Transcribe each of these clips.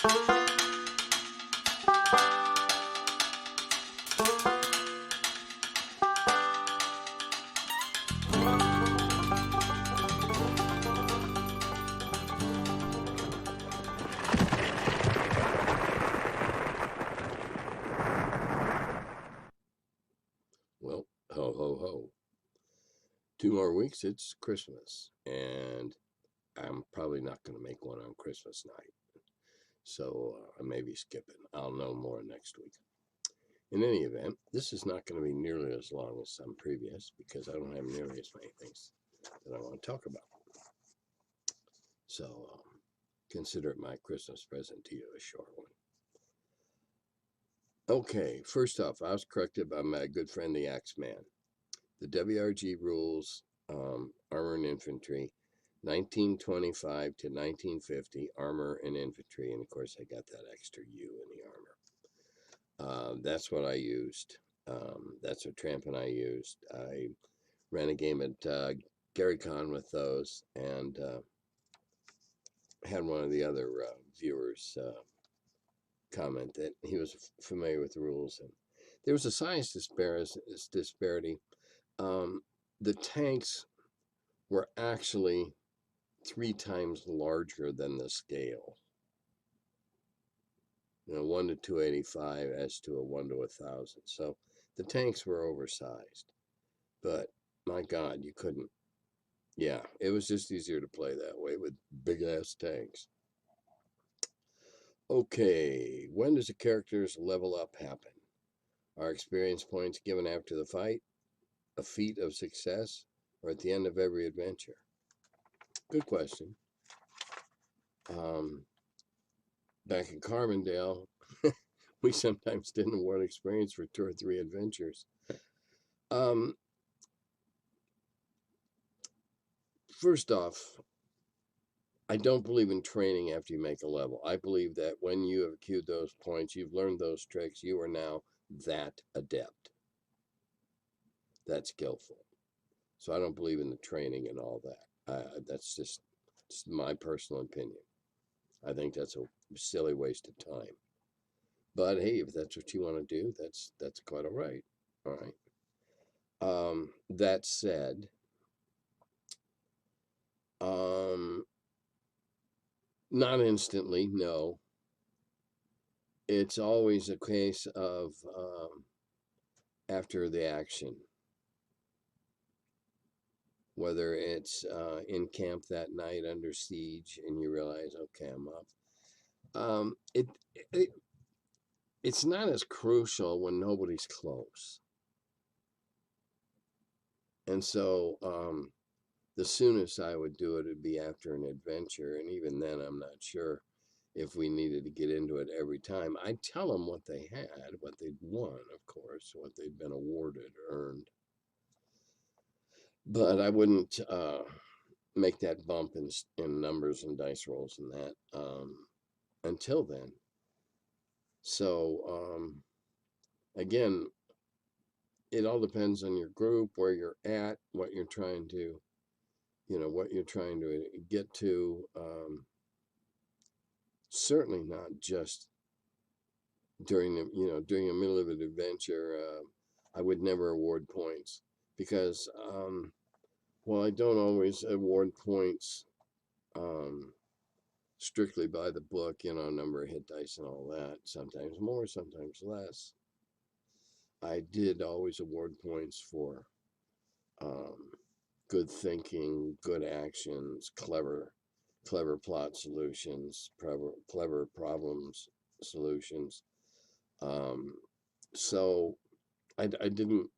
Well, ho, ho, ho. 2 more weeks, it's Christmas. And I'm probably not going to make one on Christmas night. So I may be skipping. I'll know more next week. In any event, this is not going to be nearly as long as some previous because I don't have nearly as many things that I want to talk about. So consider it my Christmas present to you, a short one. Okay, first off, I was corrected by my good friend the Axeman. The WRG rules, armor and infantry, 1925 to 1950, armor and infantry, and of course I got that extra U in the armor. That's what I used. That's what Tramp and I used. I ran a game at Gary Con with those, and had one of the other viewers comment that he was familiar with the rules, and there was a size disparity. The tanks were actually 3 times larger than the scale. 1 to 285 as to a 1 to 1,000. So the tanks were oversized, but my God, you couldn't. Yeah, it was just easier to play that way with big ass tanks. Okay, when does a character's level up happen? Are experience points given after the fight, a feat of success, or at the end of every adventure? Good question. Back in Carbondale, we sometimes didn't award experience for 2 or 3 adventures. First off, I don't believe in training after you make a level. I believe that when you have accrued those points, you've learned those tricks, you are now that adept, that skillful. So I don't believe in the training and all that. That's just my personal opinion. I think that's a silly waste of time. But hey, if that's what you want to do, that's quite all right. All right. That said, not instantly, no. It's always a case of after the action. Whether it's in camp that night under siege and you realize, okay, I'm up. It's not as crucial when nobody's close. And so the soonest I would do it would be after an adventure. And even then, I'm not sure if we needed to get into it every time. I'd tell them what they had, what they'd won, of course, what they'd been awarded, earned. But I wouldn't make that bump in numbers and dice rolls and that until then. So again, it all depends on your group, where you're at, what you're trying to, what you're trying to get to. Certainly not just during the, during the middle of an adventure. I would never award points because, well, I don't always award points strictly by the book, number of hit dice and all that. Sometimes more, sometimes less. I did always award points for good thinking, good actions, clever plot solutions, clever problems solutions. So I didn't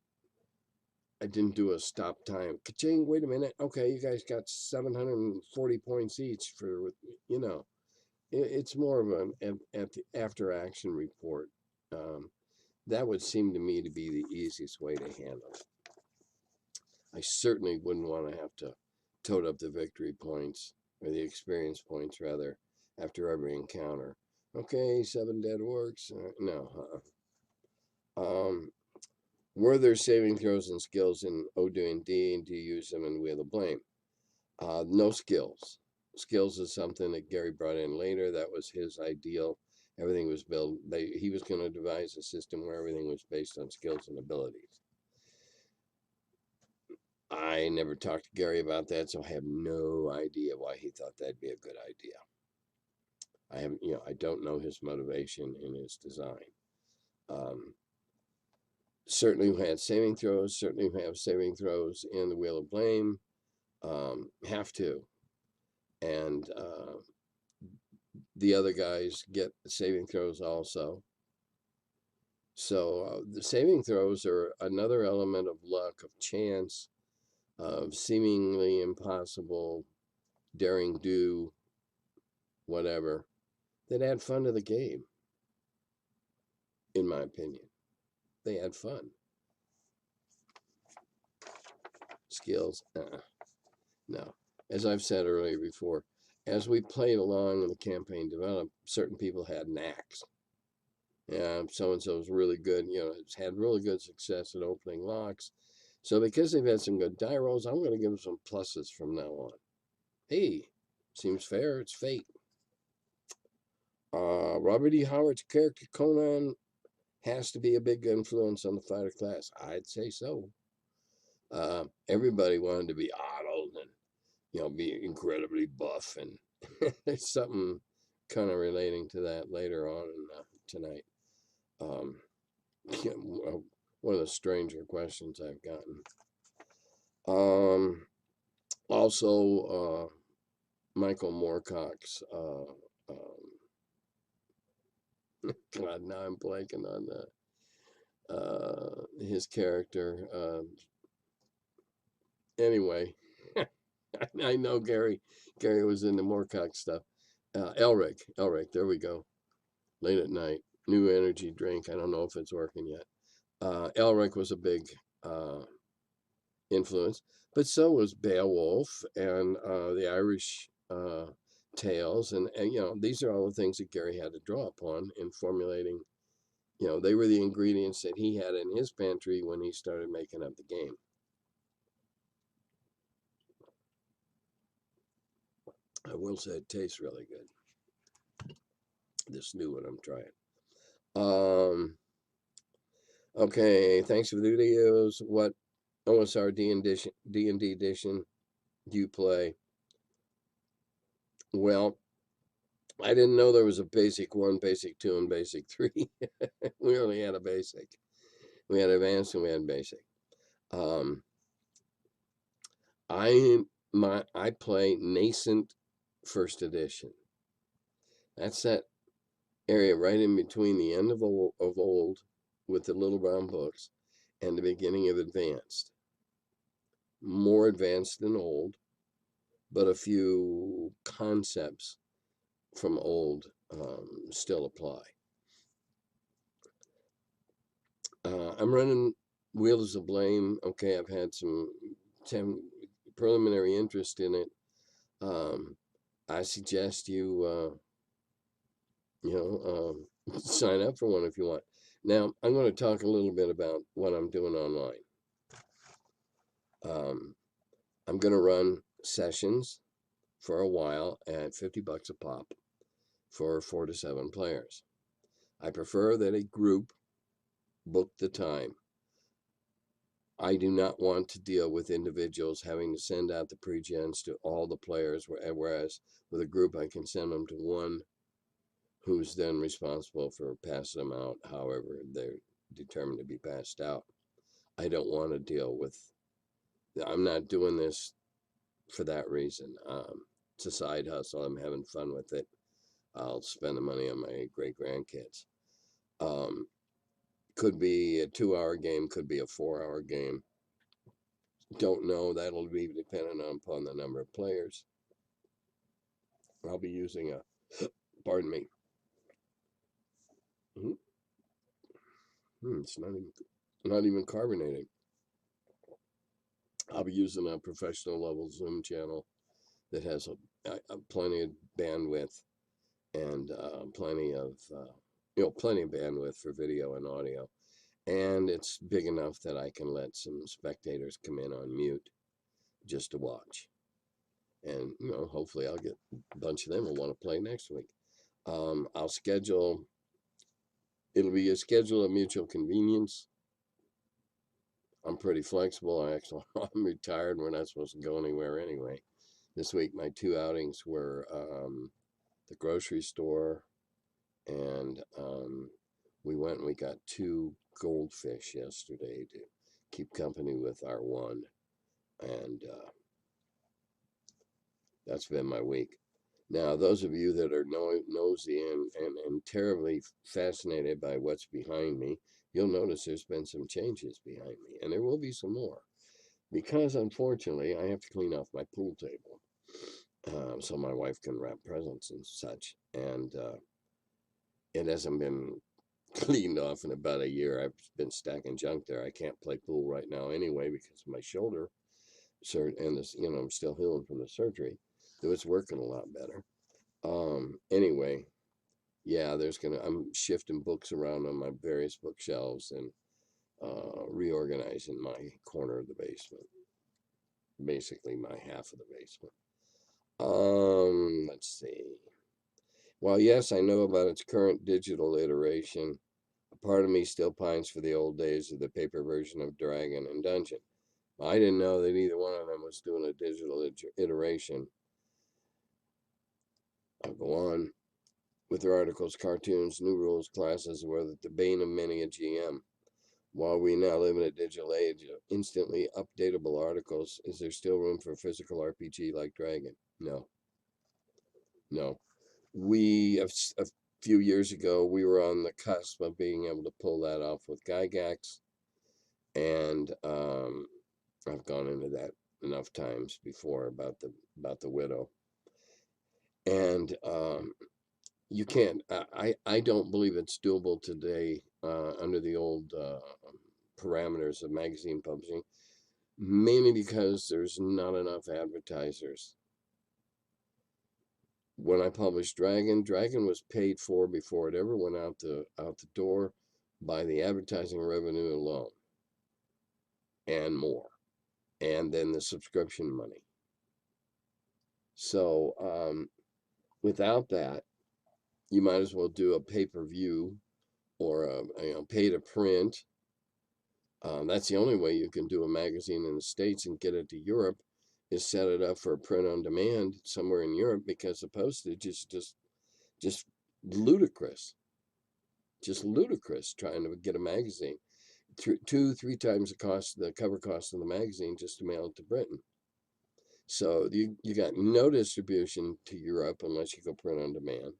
do a stop time. Ka-ching, wait a minute. Okay, you guys got 740 points each for, it's more of an after action report. That would seem to me to be the easiest way to handle it. I certainly wouldn't want to have to tote up the victory points, or the experience points rather, after every encounter. Okay, 7 dead orcs. No. Were there saving throws and skills in OD&D, and do you use them in Wheel of Blame? No skills. Skills is something that Gary brought in later. That was his ideal. Everything was built. He was going to devise a system where everything was based on skills and abilities. I never talked to Gary about that, so I have no idea why he thought that'd be a good idea. I haven't, I don't know his motivation in his design. Certainly we had saving throws. Certainly we have saving throws in the Wheel of Blame. Have to. And the other guys get saving throws also. So the saving throws are another element of luck, of chance, of seemingly impossible, daring do, whatever, that add fun to the game, in my opinion. They add fun. Skills, no. As I've said earlier before, as we played along and the campaign developed, certain people had knacks. Yeah, so-and-so is really good, it's had really good success at opening locks. So because they've had some good die rolls, I'm going to give them some pluses from now on. Hey, seems fair. It's fate. Robert E. Howard's character Conan has to be a big influence on the fighter class. I'd say so. Everybody wanted to be Arnold and be incredibly buff, and there's something kind of relating to that later on tonight. One of the stranger questions I've gotten. Also, Michael Moorcock's. God, now I'm blanking on his character. Anyway, I know Gary was in the Moorcock stuff. Elric, there we go. Late at night, new energy drink. I don't know if it's working yet. Elric was a big influence, but so was Beowulf and the Irish tales, and these are all the things that Gary had to draw upon in formulating. They were the ingredients that he had in his pantry when he started making up the game. I will say it tastes really good. This new one I'm trying. Okay, thanks for the videos. What OSR D&D edition do you play? Well, I didn't know there was a basic 1, basic 2, and basic 3. We only had a basic. We had advanced and we had basic. I play nascent first edition. That's that area right in between the end of old with the little brown books and the beginning of advanced. More advanced than old, but a few concepts from old still apply. I'm running Wheels of Blame. Okay, I've had some preliminary interest in it. I suggest you, sign up for one if you want. Now, I'm going to talk a little bit about what I'm doing online. I'm going to run sessions for a while at $50 a pop for 4 to 7 players. I prefer that a group book the time. I do not want to deal with individuals having to send out the pre-gens to all the players, whereas with a group I can send them to one who's then responsible for passing them out however they're determined to be passed out. I don't want to deal with, I'm not doing this for that reason. It's a side hustle. I'm having fun with it. I'll spend the money on my great grandkids. Could be a 2-hour game, could be a 4-hour game. Don't know. That'll be dependent upon the number of players. I'll be using pardon me. It's not even carbonated. I'll be using a professional level Zoom channel that has plenty of bandwidth and plenty of bandwidth for video and audio, and it's big enough that I can let some spectators come in on mute just to watch. And, hopefully I'll get a bunch of them will want to play next week. I'll schedule, it'll be a schedule of mutual convenience. I'm pretty flexible. I'm retired. We're not supposed to go anywhere anyway. This week, my two outings were the grocery store, and we went and we got two goldfish yesterday to keep company with our one. And that's been my week. Now, those of you that are nosy and terribly fascinated by what's behind me, you'll notice there's been some changes behind me, and there will be some more. Because unfortunately, I have to clean off my pool table so my wife can wrap presents and such. And it hasn't been cleaned off in about a year. I've been stacking junk there. I can't play pool right now anyway because of my shoulder, and this, I'm still healing from the surgery. Though it's working a lot better. Anyway, yeah, I'm shifting books around on my various bookshelves and reorganizing my corner of the basement, basically my half of the basement. Let's see. Well, yes, I know about its current digital iteration. A part of me still pines for the old days of the paper version of Dragon and Dungeon. I didn't know that either one of them was doing a digital iteration. I'll go on with their articles, cartoons, new rules, classes were the bane of many a GM. While we now live in a digital age of instantly updatable articles, is there still room for physical RPG like Dragon? No. No. A few years ago, we were on the cusp of being able to pull that off with Gygax, and I've gone into that enough times before about the widow, and you can't. I don't believe it's doable today under the old parameters of magazine publishing, mainly because there's not enough advertisers. When I published Dragon was paid for before it ever went out the door by the advertising revenue alone and more, and then the subscription money. So without that, you might as well do a pay-per-view or a pay to print. That's the only way you can do a magazine in the States and get it to Europe, is set it up for a print on demand somewhere in Europe, because the postage is just ludicrous. Just ludicrous trying to get a magazine. 2-3 times the cover cost of the magazine just to mail it to Britain. So you got no distribution to Europe unless you go print on demand.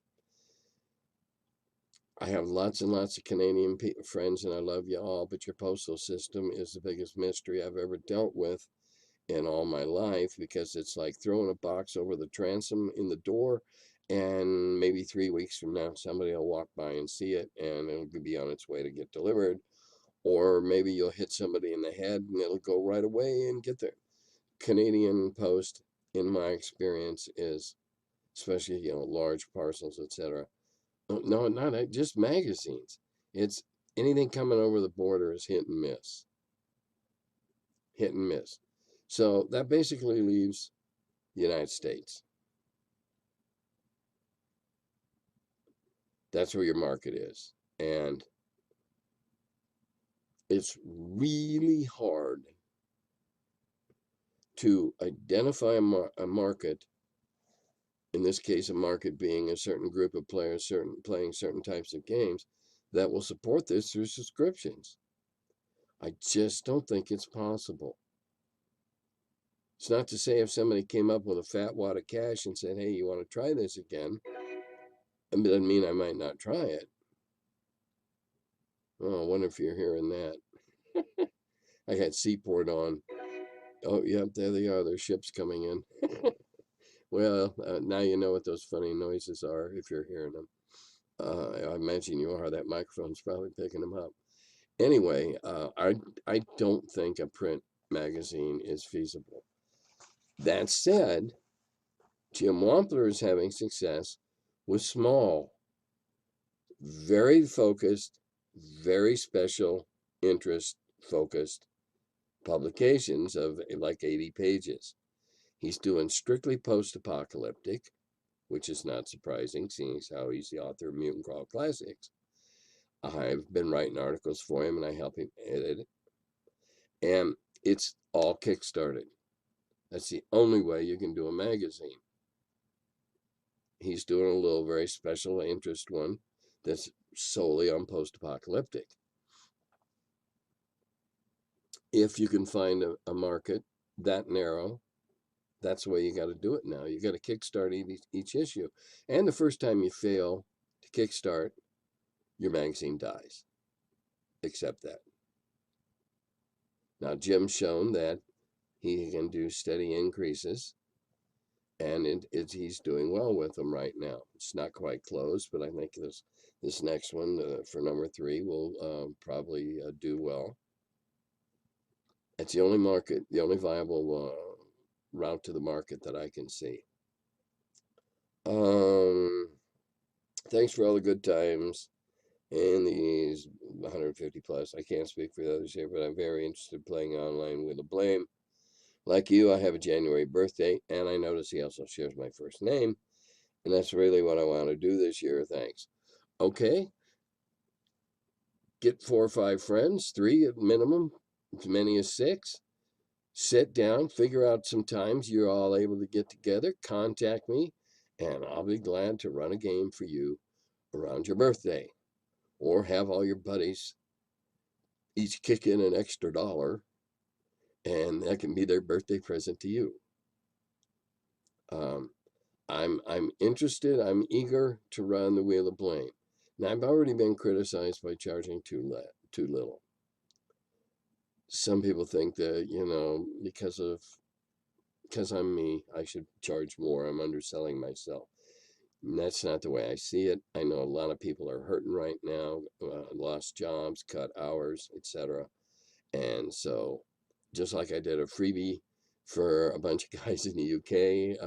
I have lots and lots of Canadian friends, and I love you all, but your postal system is the biggest mystery I've ever dealt with in all my life, because it's like throwing a box over the transom in the door, and maybe 3 weeks from now somebody will walk by and see it, and it'll be on its way to get delivered. Or maybe you'll hit somebody in the head and it'll go right away and get there. Canadian Post, in my experience, is, especially large parcels, etc. No, not just magazines. It's anything coming over the border is hit and miss. Hit and miss. So that basically leaves the United States. That's where your market is. And it's really hard to identify a market, in this case, a market being a certain group of players playing certain types of games, that will support this through subscriptions. I just don't think it's possible. It's not to say if somebody came up with a fat wad of cash and said, hey, you want to try this again? It doesn't mean I might not try it. Oh, I wonder if you're hearing that. I got Seaport on. Oh, yep, there they are. Their ships coming in. Well, now you know what those funny noises are if you're hearing them. I imagine you are. That microphone's probably picking them up. Anyway, I don't think a print magazine is feasible. That said, Jim Wampler is having success with small, very focused, very special interest focused publications of like 80 pages. He's doing strictly post-apocalyptic, which is not surprising, seeing as how he's the author of Mutant Crawl Classics. I've been writing articles for him, and I help him edit it. And it's all kickstarted. That's the only way you can do a magazine. He's doing a little very special interest one that's solely on post-apocalyptic. If you can find a market that narrow, that's the way you got to do it now. You got to kickstart each issue. And the first time you fail to kickstart, your magazine dies. Accept that. Now, Jim's shown that he can do steady increases, and he's doing well with them right now. It's not quite closed, but I think this next one for number 3 will probably do well. It's the only market, the only viable route to the market that I can see. Thanks for all the good times and these 150 plus. I can't speak for the others here, but I'm very interested in playing online with a blame. Like you, I have a January birthday, and I notice he also shares my first name, and that's really what I want to do this year. Thanks. Okay. Get 4 or 5 friends, 3 at minimum, as many as 6. Sit down, figure out some times you're all able to get together, contact me, and I'll be glad to run a game for you around your birthday. Or have all your buddies each kick in an extra $1, and that can be their birthday present to you. I'm interested, I'm eager to run the Wheel of Blame. Now, I've already been criticized by charging too little. Some people think that, because I'm me, I should charge more. I'm underselling myself. And that's not the way I see it. I know a lot of people are hurting right now, lost jobs, cut hours, etc. And so, just like I did a freebie for a bunch of guys in the UK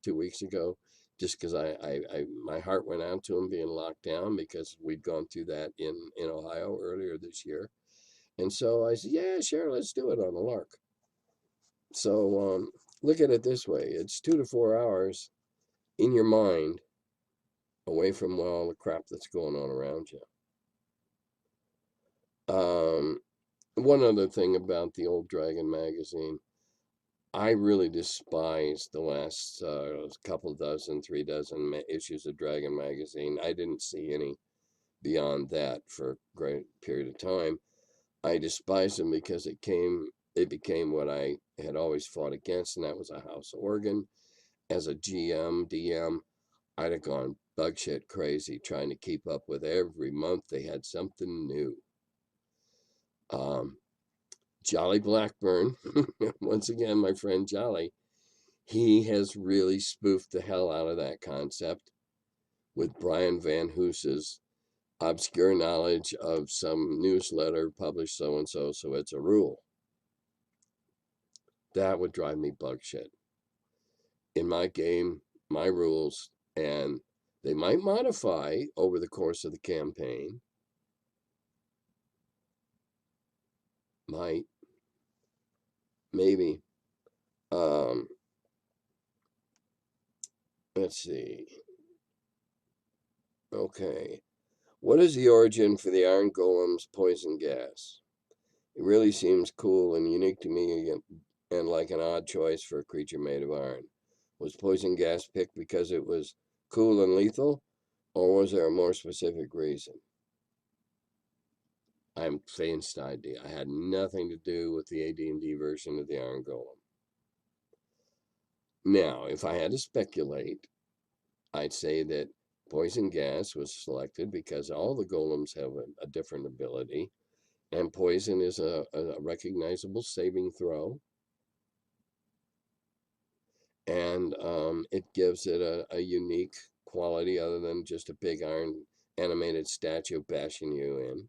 2 weeks ago, just because my heart went out to them being locked down because we'd gone through that in Ohio earlier this year. And so I said, yeah, sure, let's do it on a lark. So look at it this way. It's 2 to 4 hours in your mind away from all the crap that's going on around you. One other thing about the old Dragon magazine, I really despise the last couple dozen, 3 dozen issues of Dragon magazine. I didn't see any beyond that for a great period of time. I despise them because it became what I had always fought against, and that was a house organ. As a GM, DM, I'd have gone bug shit crazy trying to keep up with every month they had something new. Jolly Blackburn, once again, my friend Jolly, he has really spoofed the hell out of that concept with Brian Van Hoos's obscure knowledge of some newsletter published so-and-so, so it's a rule. That would drive me bug shit. In my game, my rules, and they might modify over the course of the campaign. Might. Maybe. Let's see. Okay. What is the origin for the Iron Golem's poison gas? It really seems cool and unique to me and like an odd choice for a creature made of iron. Was poison gas picked because it was cool and lethal, or was there a more specific reason? I'm faint idea. I had nothing to do with the AD&D version of the Iron Golem. Now, if I had to speculate, I'd say that poison gas was selected because all the golems have a different ability, and poison is a recognizable saving throw, and it gives it a unique quality other than just a big iron animated statue bashing you in.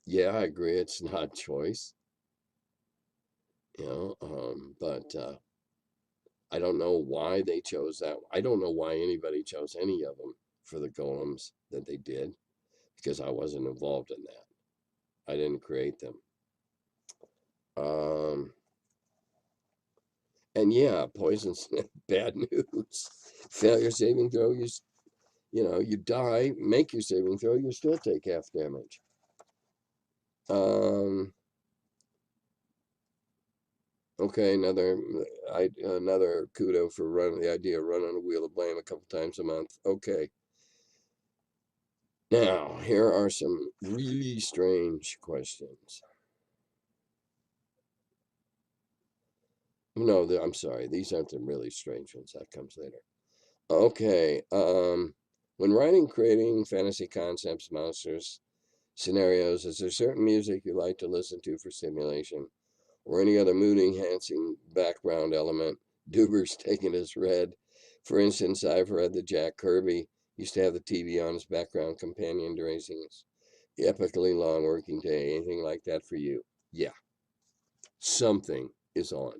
Yeah, I agree. It's not choice, but I don't know why they chose that. I don't know why anybody chose any of them for the golems that they did, because I wasn't involved in that. I didn't create them. And yeah, poison's bad news. Failure saving throw, you die, make your saving throw, you still take half damage. Um, okay, another kudo for running the idea of running a wheel of blame a couple times a month. Okay. Now, here are some really strange questions. No, I'm sorry. These aren't the really strange ones. That comes later. Okay. When writing, creating fantasy concepts, monsters, scenarios, is there certain music you like to listen to for stimulation, or any other mood-enhancing background element? Duber's taken as read. For instance, I've read that Jack Kirby used to have the TV on as background companion during his epically long working day. Anything like that for you? Yeah, something is on.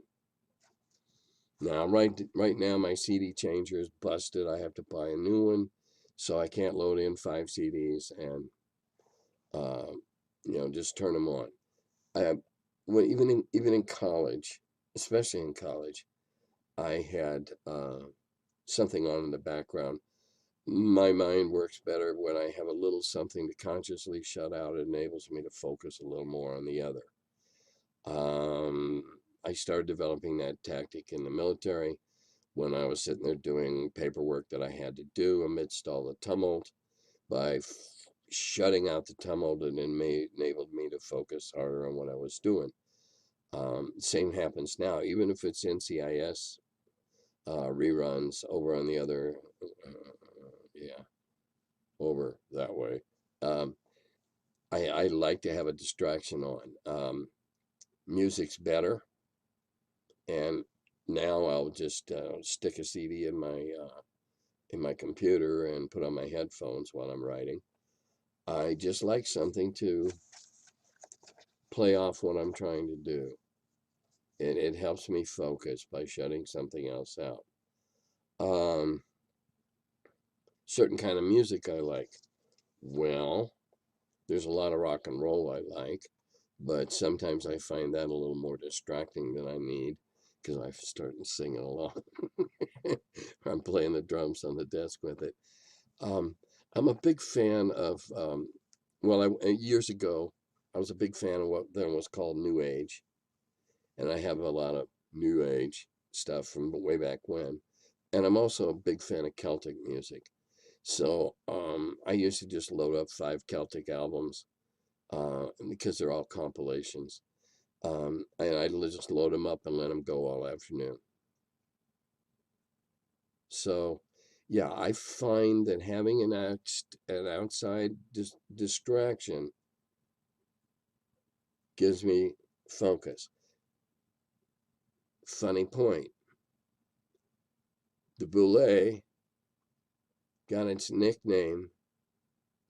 Now, right now, my CD changer is busted. I have to buy a new one, so I can't load in 5 CDs and uh, just turn them on. I when even in college, especially in college, I had something on in the background. My mind works better when I have a little something to consciously shut out. It enables me to focus a little more on the other. Um, I started developing that tactic in the military when I was sitting there doing paperwork that I had to do amidst all the tumult. By shutting out the tumult, it enabled me to focus harder on what I was doing. Same happens now, even if it's NCIS reruns over on the other, yeah, over that way. Um, I like to have a distraction on. Music's better, and now I'll just stick a CD in my computer and put on my headphones while I'm writing. I just like something to play off what I'm trying to do. It helps me focus by shutting something else out. Um, Certain kind of music I like. Well, there's a lot of rock and roll I like, but sometimes I find that a little more distracting than I need because I start singing along. I'm playing the drums on the desk with it. Um, I'm a big fan of, years ago, I was a big fan of what then was called New Age, and I have a lot of New Age stuff from way back when. And I'm also a big fan of Celtic music. So I used to just load up 5 Celtic albums because they're all compilations. And I'd just load them up and let them go all afternoon. So, yeah, I find that having an outside distraction gives me focus. Funny point. The Boule got its nickname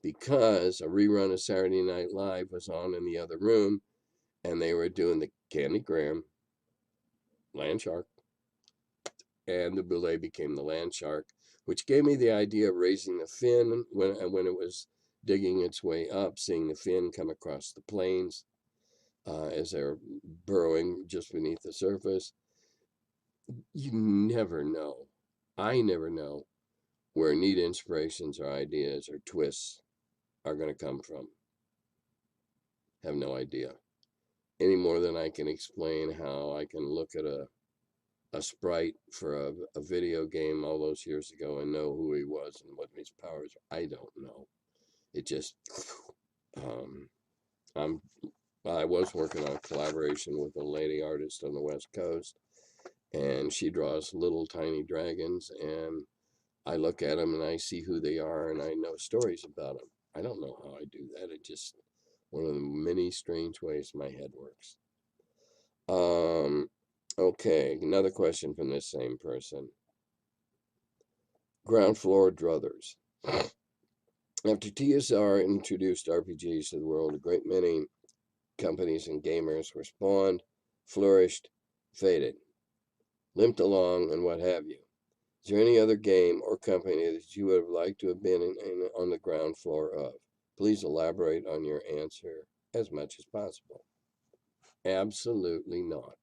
because a rerun of Saturday Night Live was on in the other room, and they were doing the Candy Graham land shark, and the Boule became the land shark, which gave me the idea of raising the fin when it was digging its way up, seeing the fin come across the plains as they're burrowing just beneath the surface. You never know. I never know where neat inspirations or ideas or twists are going to come from. Have no idea. Any more than I can explain how I can look at a sprite for a video game all those years ago and know who he was and what his powers are. I don't know. It just, um, I'm, I was working on a collaboration with a lady artist on the West Coast, and she draws little tiny dragons, and I look at them and I see who they are, and I know stories about them. I don't know how I do that. It just one of the many strange ways my head works. Um, okay, another question from this same person. Ground floor druthers. After TSR introduced RPGs to the world, a great many companies and gamers were spawned, flourished, faded, limped along, and what have you. Is there any other game or company that you would have liked to have been on the ground floor of? Please elaborate on your answer as much as possible. Absolutely not.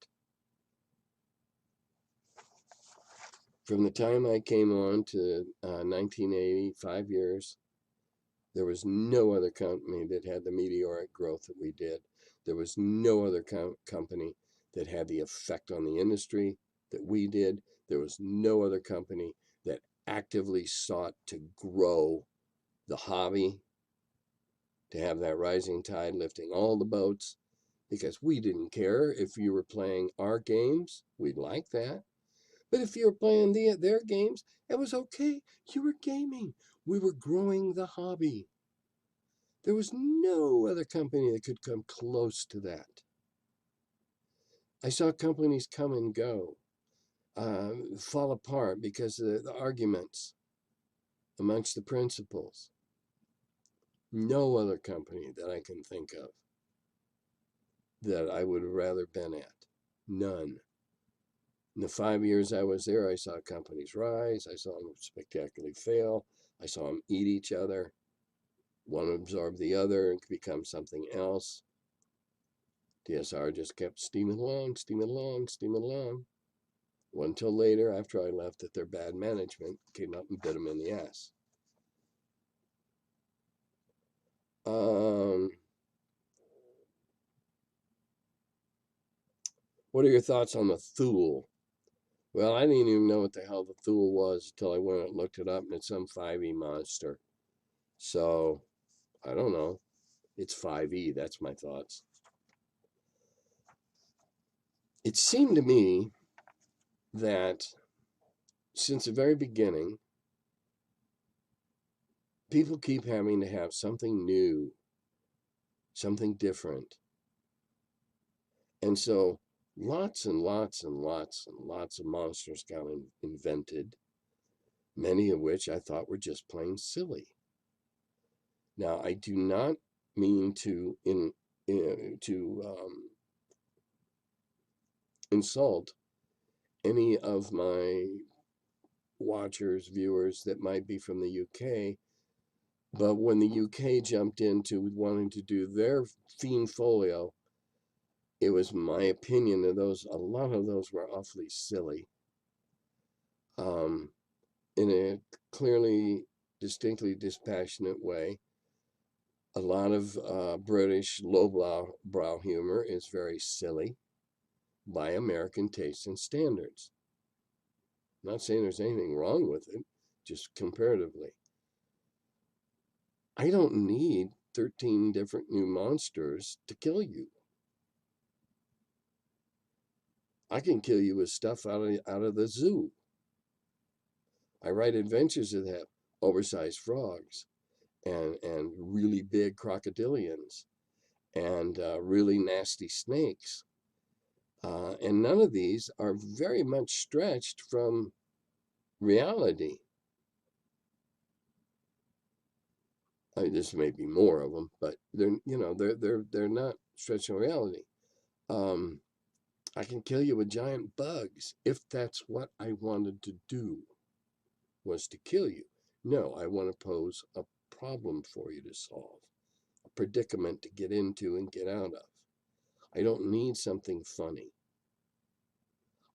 From the time I came on to 1980, 5 years, there was no other company that had the meteoric growth that we did. There was no other company that had the effect on the industry that we did. There was no other company that actively sought to grow the hobby, to have that rising tide lifting all the boats, because we didn't care if you were playing our games. We'd like that. But if you were playing their games, it was okay. You were gaming. We were growing the hobby. There was no other company that could come close to that. I saw companies come and go, fall apart because of the arguments amongst the principals. No other company that I can think of that I would have rather been at. None. In the 5 years I was there, I saw companies rise. I saw them spectacularly fail. I saw them eat each other. One absorbed the other and become something else. TSR just kept steaming along, steaming along, steaming along. Until later, after I left, that their bad management came up and bit them in the ass. What are your thoughts on the Thule? Well, I didn't even know what the hell the Thule was until I went and looked it up, and it's some 5e monster. So, I don't know. It's 5e. That's my thoughts. It seemed to me that since the very beginning, people keep having to have something new, something different. And so lots and lots and lots and lots of monsters got invented, many of which I thought were just plain silly. Now, I do not mean to insult any of my watchers, viewers that might be from the UK, but when the UK jumped into wanting to do their Fiend Folio, it was my opinion that a lot of those were awfully silly. In a clearly, distinctly dispassionate way. A lot of British lowbrow humor is very silly by American tastes and standards. I'm not saying there's anything wrong with it, just comparatively. I don't need 13 different new monsters to kill you. I can kill you with stuff out of the zoo. I write adventures that have oversized frogs and really big crocodilians and really nasty snakes. And none of these are very much stretched from reality. This may be more of them, but they're not stretched from reality. I can kill you with giant bugs if that's what I wanted to do, was to kill you. No, I want to pose a problem for you to solve, a predicament to get into and get out of. I don't need something funny.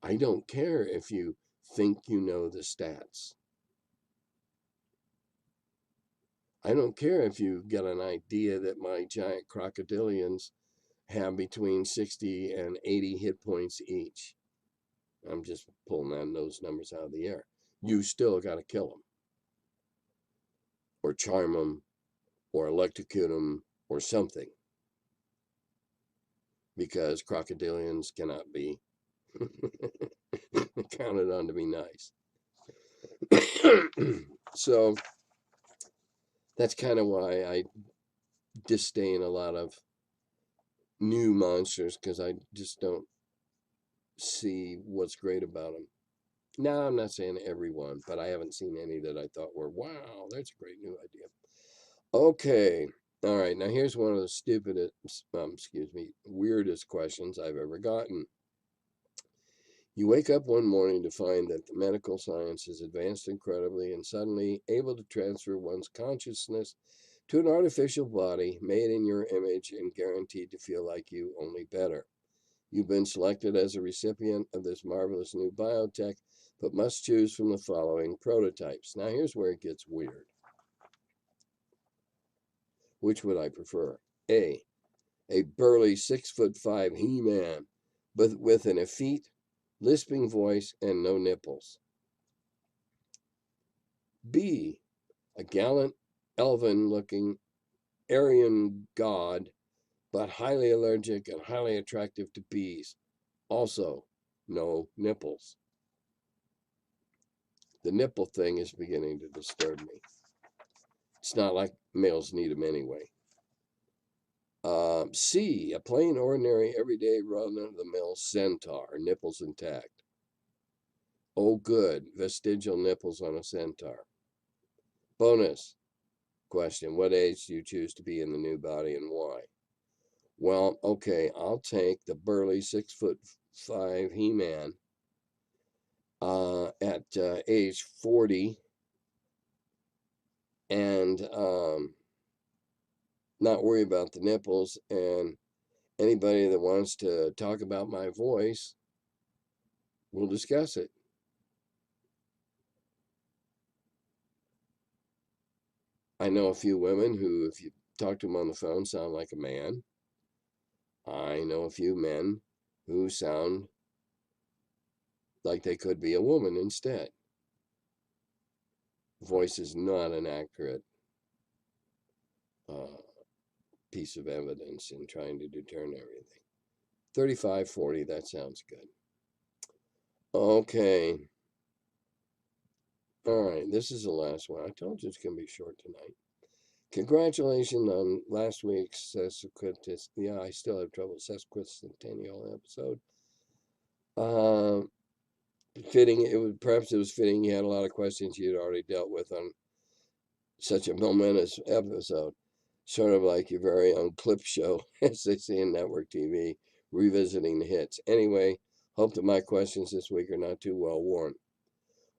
I don't care if you think you know the stats. I don't care if you get an idea that my giant crocodilians have between 60 and 80 hit points each. I'm just pulling those numbers out of the air. You still got to kill them, or charm them, or electrocute them, or something. Because crocodilians cannot be counted on to be nice. So that's kind of why I disdain a lot of new monsters, because I just don't see what's great about them. Now, I'm not saying everyone, but I haven't seen any that I thought were, wow, that's a great new idea. Okay. All right. Now, here's one of the stupidest, weirdest questions I've ever gotten. You wake up one morning to find that the medical science has advanced incredibly and suddenly able to transfer one's consciousness to an artificial body made in your image and guaranteed to feel like you, only better. You've been selected as a recipient of this marvelous new biotech, but must choose from the following prototypes. Now, here's where it gets weird. Which would I prefer? A burly 6'5" He-Man, but with an effete, lisping voice and no nipples. B, a gallant, elven-looking Aryan god, but highly allergic and highly attractive to bees. Also, no nipples. The nipple thing is beginning to disturb me. It's not like males need them anyway. C, a plain, ordinary, everyday, run-of-the-mill centaur, nipples intact. Oh, good, vestigial nipples on a centaur. Bonus question, what age do you choose to be in the new body and why? Well, okay, I'll take the burly 6'5" He-Man at age 40 and not worry about the nipples. And anybody that wants to talk about my voice, we'll discuss it. I know a few women who, if you talk to them on the phone, sound like a man. I know a few men who sound like they could be a woman instead. Voice is not an accurate piece of evidence in trying to determine everything. 35, 40, that sounds good. Okay. All right, this is the last one. I told you it's going to be short tonight. Congratulations on last week's sesquicentennial. Yeah, I still have trouble sesquicentennial episode. Fitting, perhaps it was fitting. You had a lot of questions you'd already dealt with on such a momentous episode, sort of like your very own clip show, as they say in network TV, revisiting the hits. Anyway, hope that my questions this week are not too well worn.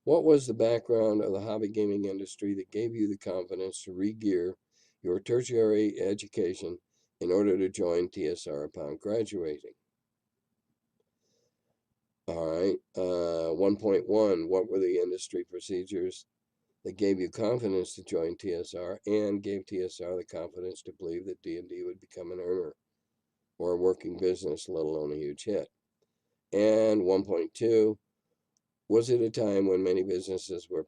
What was the background of the hobby gaming industry that gave you the confidence to re-gear your tertiary education in order to join TSR upon graduating? All right. 1.1, what were the industry procedures that gave you confidence to join TSR and gave TSR the confidence to believe that D&D would become an earner or a working business, let alone a huge hit? And 1.2, was it a time when many businesses were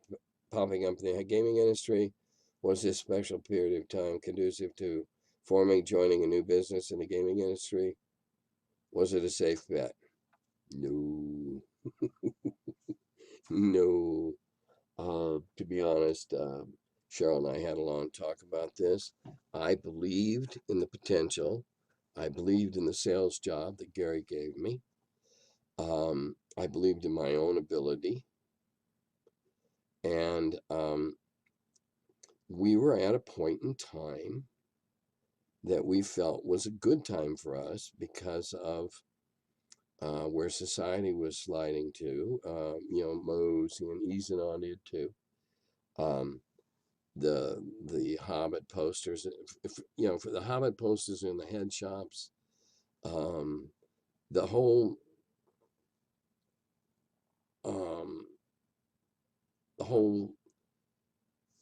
popping up in the gaming industry? Was this special period of time conducive to forming, joining a new business in the gaming industry? Was it a safe bet? No. No. To be honest, Cheryl and I had a long talk about this. I believed in the potential. I believed in the sales job that Gary gave me. I believed in my own ability. And we were at a point in time that we felt was a good time for us because of where society was sliding to, Moe's and easing on it too. The Hobbit posters, for the Hobbit posters in the head shops, the whole um, the whole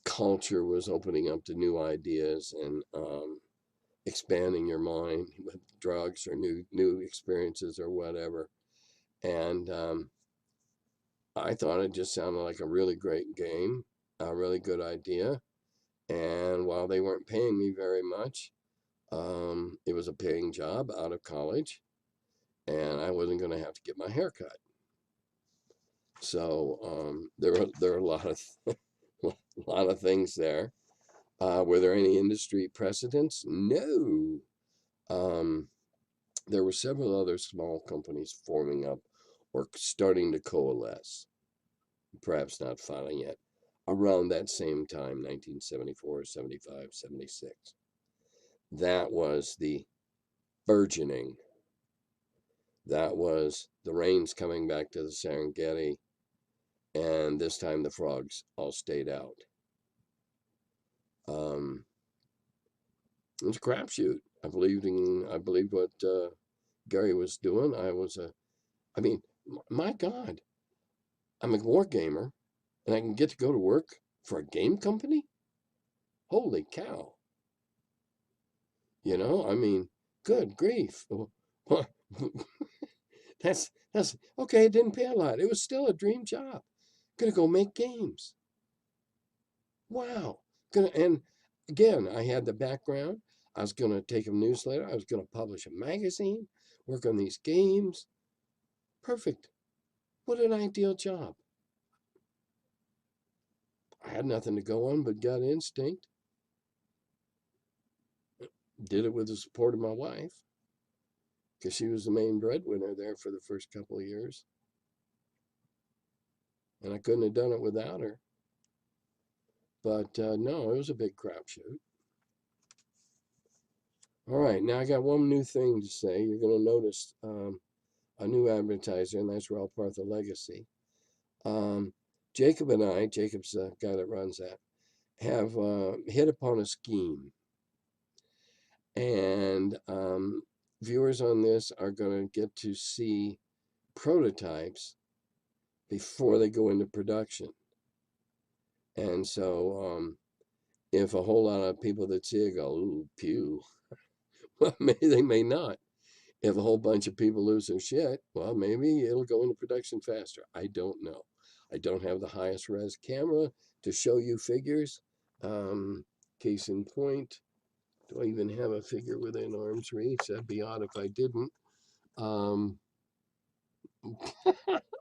culture was opening up to new ideas and expanding your mind with drugs or new experiences or whatever. And I thought it just sounded like a really great game, a really good idea. And while they weren't paying me very much, it was a paying job out of college, and I wasn't going to have to get my hair cut. So there are a lot of a lot of things there. Were there any industry precedents? No. There were several other small companies forming up or starting to coalesce, perhaps not filing yet, around that same time, 1974, 75, 76. That was the burgeoning. That was the rains coming back to the Serengeti, and this time the frogs all stayed out. It was a crapshoot. I believed what Gary was doing. My God, I'm a war gamer, and I can get to go to work for a game company? Holy cow. You know, I mean, good grief. That's okay, it didn't pay a lot. It was still a dream job. Gonna go make games. Wow. And again, I had the background. I was gonna take a newsletter. I was gonna publish a magazine, work on these games. Perfect. What an ideal job. I had nothing to go on but gut instinct. Did it with the support of my wife, because she was the main breadwinner there for the first couple of years. And I couldn't have done it without her. But no, it was a big crapshoot. All right, now I got one new thing to say. You're going to notice a new advertiser, and that's Ralph Partha Legacy. Jacob and I, Jacob's the guy that runs that, have hit upon a scheme. And viewers on this are going to get to see prototypes before they go into production. And so if a whole lot of people that see it go, ooh, pew, well, maybe they may not. If a whole bunch of people lose their shit, well, maybe it'll go into production faster. I don't know. I don't have the highest res camera to show you figures. Case in point, do I even have a figure within arm's reach? That'd be odd if I didn't. Odd,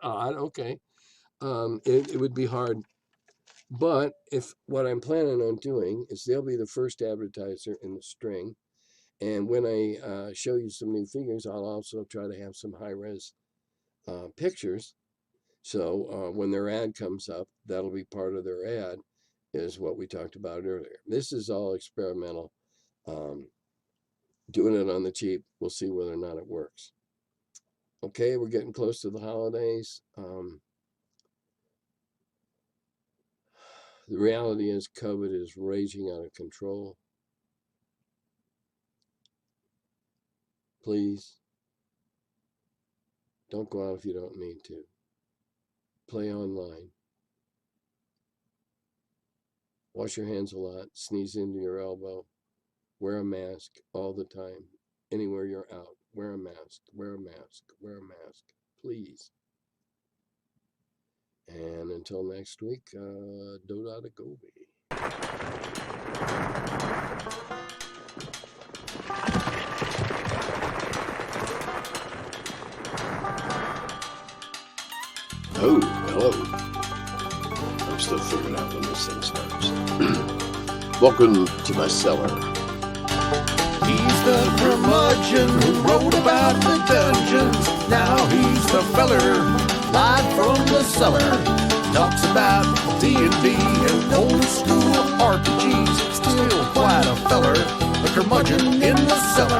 okay. It would be hard. But if what I'm planning on doing is they'll be the first advertiser in the string. And when I show you some new figures, I'll also try to have some high-res pictures. So when their ad comes up, that'll be part of their ad, is what we talked about earlier. This is all experimental. Doing it on the cheap. We'll see whether or not it works. Okay, we're getting close to the holidays. The reality is COVID is raging out of control. Please, don't go out if you don't need to. Play online. Wash your hands a lot. Sneeze into your elbow. Wear a mask all the time. Anywhere you're out, wear a mask, wear a mask, wear a mask, please. And until next week, Doda to Gobi. Oh, hello. I'm still figuring out when this thing starts. Welcome to my cellar. He's the curmudgeon who wrote about the dungeons. Now he's the feller, live from the cellar. Talks about D&D and old school RPGs. Still quite a feller, the curmudgeon in the cellar.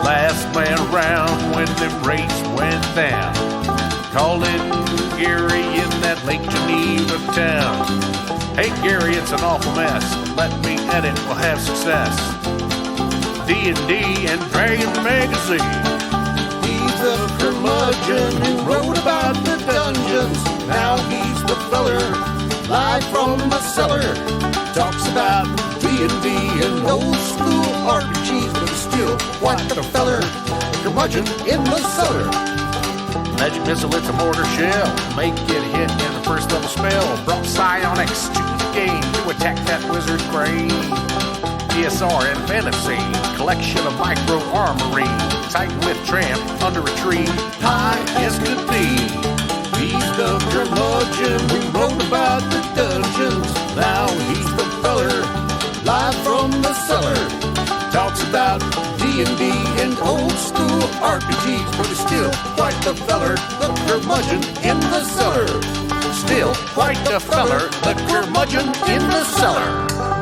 Last man around when them rates went down. Calling Gary in that Lake Geneva town. Hey Gary, it's an awful mess. Let me edit, we'll have success. D&D and Dragon Magazine. He's the curmudgeon who wrote about the dungeons. Now he's the feller, live from the cellar. Talks about D&D and old school RPGs, but he's still quite the feller, the curmudgeon in the cellar. Magic missile, it's a mortar shell. Make it hit in the first level spell. Brought psionics to the game to attack that wizard's brain. TSR and fantasy, collection of micro-armory. Tight with tramp under a tree, high as could be. He's the curmudgeon who wrote about the dungeons. Now he's the feller, live from the cellar. Talks about D&D and old school RPGs, but he's still quite the feller, the curmudgeon in the cellar. Still quite the feller, the curmudgeon in the cellar.